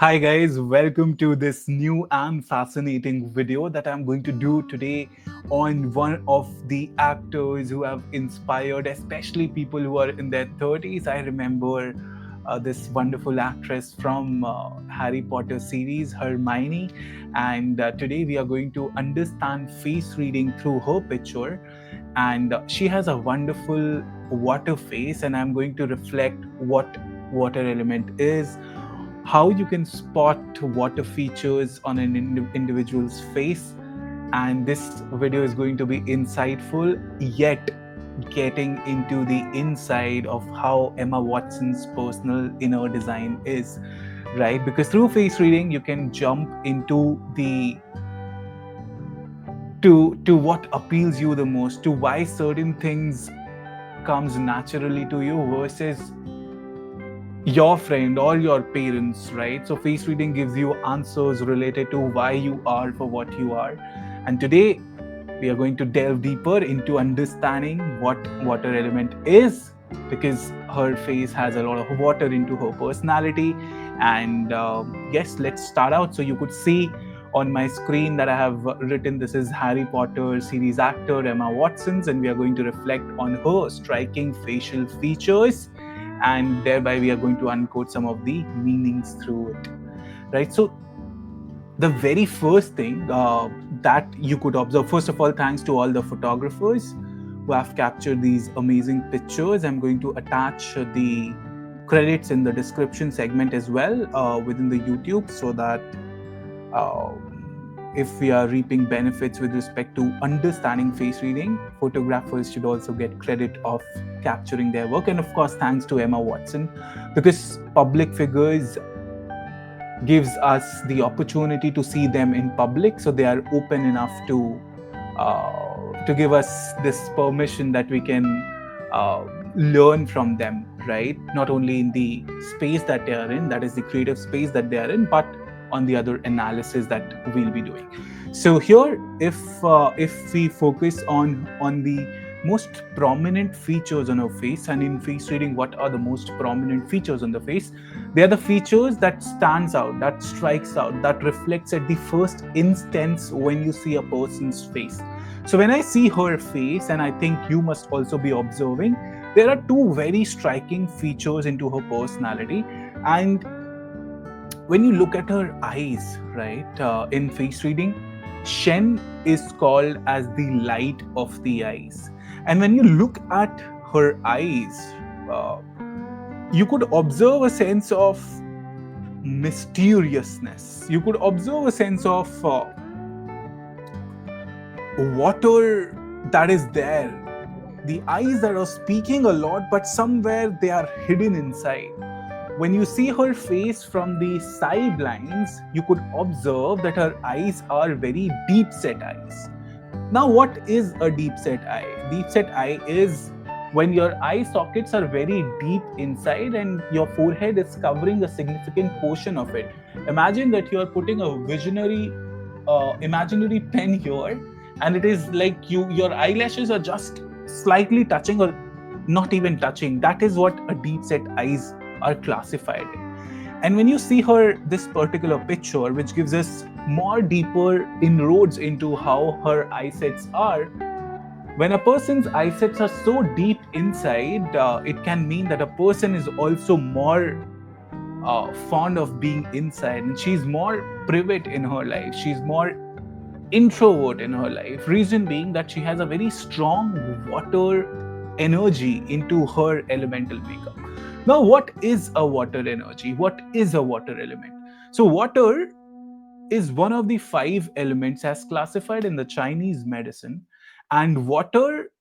Hi guys, welcome to this new and fascinating video that I'm going to do today on one of the actors who have inspired, especially people who are in their 30s. I remember this wonderful actress from Harry Potter series, Hermione, and today we are going to understand face reading through her picture. And she has a wonderful water face, and I'm going to reflect what water element is, how you can spot water features on an individual's face. And this video is going to be insightful, yet getting into the inside of how Emma Watson's personal inner design is, right? Because through face reading, you can jump into the to what appeals you the most, to why certain things comes naturally to you versus your friend or your parents, right? So face reading gives you answers related to why you are for what you are. And today we are going to delve deeper into understanding what water element is, because her face has a lot of water into her personality. And yes, let's start out. So you could see on my screen that I have written, this is Harry Potter series actor Emma Watson's, and we are going to reflect on her striking facial features, and thereby we are going to uncode some of the meanings through it, right? So the very first thing that you could observe, first of all, thanks to all the photographers who have captured these amazing pictures. I'm going to attach the credits in the description segment as well within the YouTube, so that uh, if we are reaping benefits with respect to understanding face reading, photographers should also get credit of capturing their work. And of course, thanks to Emma Watson, because public figures gives us the opportunity to see them in public, so they are open enough to give us this permission that we can uh, learn from them, right? Not only in the space that they are in, that is the creative space that they are in, but on the other analysis that we'll be doing. So here, if we focus on the most prominent features on our face, and in face reading, what are the most prominent features on the face? They are the features that stands out, that strikes out, that reflects at the first instance when you see a person's face. So when I see her face, and I think you must also be observing, there are two very striking features into her personality. And when you look at her eyes, right, in face reading, Shen is called as the light of the eyes. And when you look at her eyes, uh, you could observe a sense of mysteriousness. You could observe a sense of water that is there. The eyes that are speaking a lot, but somewhere they are hidden inside. When you see her face from the sidelines, you could observe that her eyes are very deep set eyes. Now, what is a deep set eye? Deep set eye is when your eye sockets are very deep inside and your forehead is covering a significant portion of it. Imagine that you are putting a visionary, imaginary pen here, and it is like your eyelashes are just slightly touching or not even touching. That is what a deep set eyes are classified in. And when you see her, this particular picture, which gives us more deeper inroads into how her eyesets are, when a person's eyesets are so deep inside, it can mean that a person is also more fond of being inside, and she's more private in her life. She's more introvert in her life. Reason being that she has a very strong water energy into her elemental makeup. Now, what is a water energy? What is a water element? So, water is one of the five elements as classified in the Chinese medicine, and water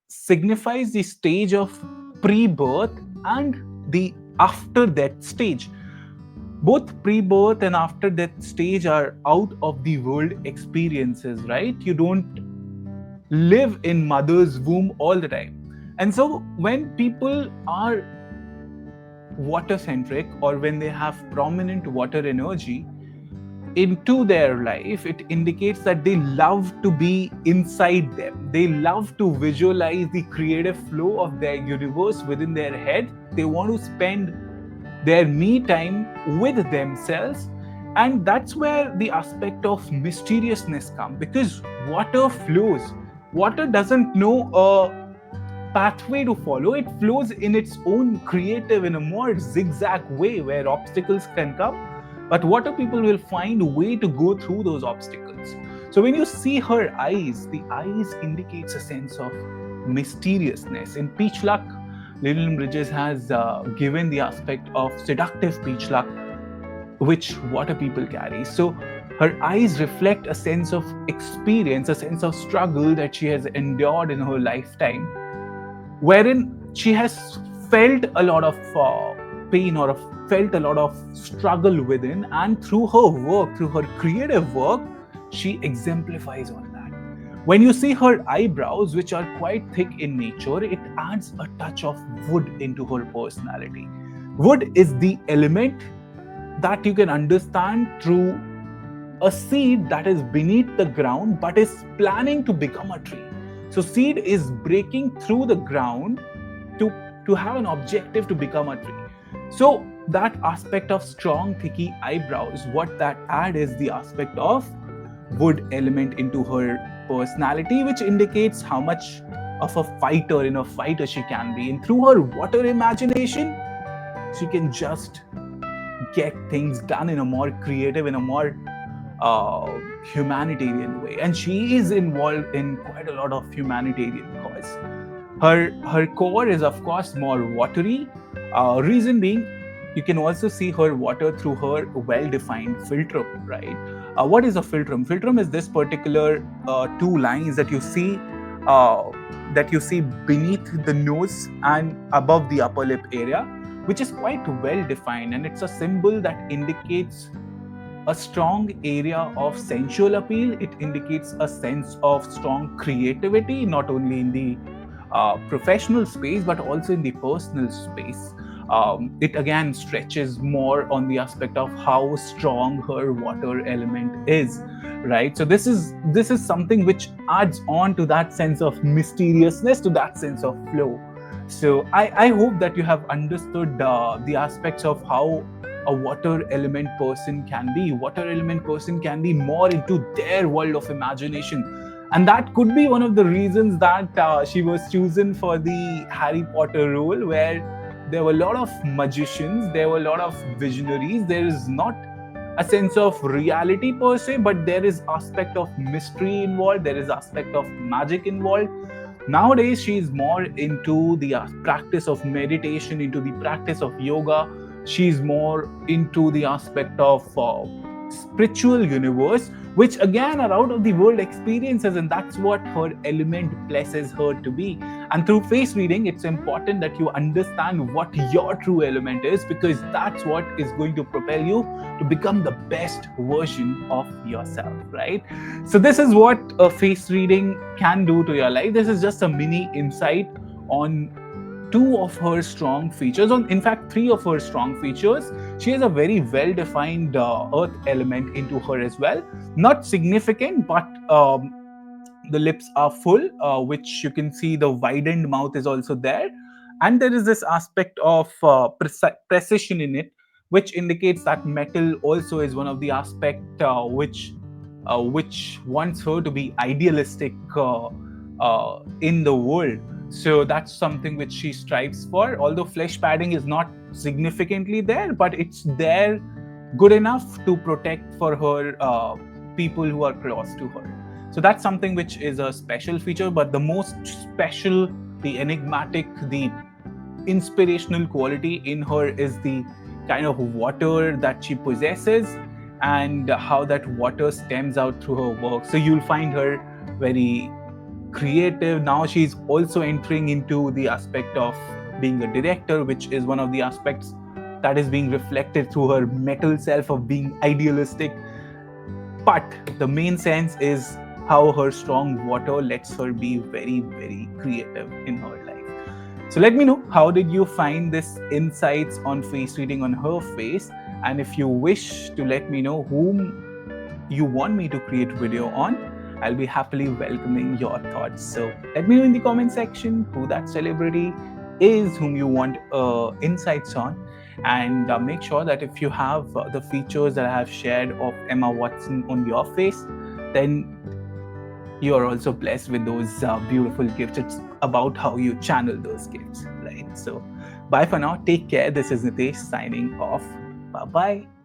signifies the stage of pre birth and the after death stage. Both pre birth and after death stage are out of the world experiences, right? You don't live in mother's womb all the time. And so, when people are water centric, or when they have prominent water energy into their life, it indicates that they love to be inside them. They love to visualize the creative flow of their universe within their head. They want to spend their me time with themselves. And that's where the aspect of mysteriousness comes, because water flows. Water doesn't know a pathway to follow. It flows in its own creative, in a more zigzag way where obstacles can come, but water people will find a way to go through those obstacles. So when you see her eyes, the eyes indicates a sense of mysteriousness. In Peach Luck, Llewellyn Bridges has given the aspect of seductive peach luck which water people carry. So her eyes reflect a sense of experience, a sense of struggle that she has endured in her lifetime, wherein she has felt a lot of pain, or felt a lot of struggle within, and through her work, through her creative work, she exemplifies on that. When you see her eyebrows, which are quite thick in nature, it adds a touch of wood into her personality. Wood is the element that you can understand through a seed that is beneath the ground but is planning to become a tree. So seed is breaking through the ground to have an objective to become a tree. So that aspect of strong thicky eyebrows, what that add is the aspect of wood element into her personality, which indicates how much of a fighter in a fighter she can be. And through her water imagination, she can just get things done in a more creative, in a more uh, humanitarian way. And she is involved in quite a lot of humanitarian cause. Her core is of course more watery. Reason being, you can also see her water through her well-defined philtrum, right? What is a philtrum? Philtrum is this particular two lines uh, that you see beneath the nose and above the upper lip area, which is quite well defined, and it's a symbol that indicates a strong area of sensual appeal. It indicates a sense of strong creativity, not only in the professional space but also in the personal space. It again stretches more on the aspect of how strong her water element is, right? So this is something which adds on to that sense of mysteriousness, to that sense of flow. So I hope that you have understood the aspects of how a water element person can be. Water element person can be more into their world of imagination. And that could be one of the reasons that she was chosen for the Harry Potter role, where there were a lot of magicians, there were a lot of visionaries. There is not a sense of reality per se, but there is aspect of mystery involved, there is aspect of magic involved. Nowadays she is more into the practice of meditation, into the practice of yoga. She's more into the aspect of spiritual universe, which again are out of the world experiences, and that's what her element blesses her to be. And through face reading, it's important that you understand what your true element is, because that's what is going to propel you to become the best version of yourself, right? So this is what a face reading can do to your life. This is just a mini insight on two of her strong features, on in fact three of her strong features. She has a very well defined earth element into her as well. Not significant, but the lips are full, which you can see the widened mouth is also there. And there is this aspect of precision in it, which indicates that metal also is one of the aspect which wants her to be idealistic in the world. So that's something which she strives for. Although flesh padding is not significantly there, but it's there good enough to protect for her people who are close to her. So that's something which is a special feature. But the most special, the enigmatic, the inspirational quality in her is the kind of water that she possesses, and how that water stems out through her work. So you'll find her very creative. Now she's also entering into the aspect of being a director, which is one of the aspects that is being reflected through her metal self of being idealistic. But the main sense is how her strong water lets her be very, very creative in her life. So let me know, how did you find this insights on face reading on her face? And if you wish to let me know whom you want me to create video on, I'll be happily welcoming your thoughts. So let me know in the comment section who that celebrity is whom you want insights on. And make sure that if you have the features that I have shared of Emma Watson on your face, then you are also blessed with those beautiful gifts. It's about how you channel those gifts, right? So bye for now. Take care. This is Nitesh signing off. Bye bye.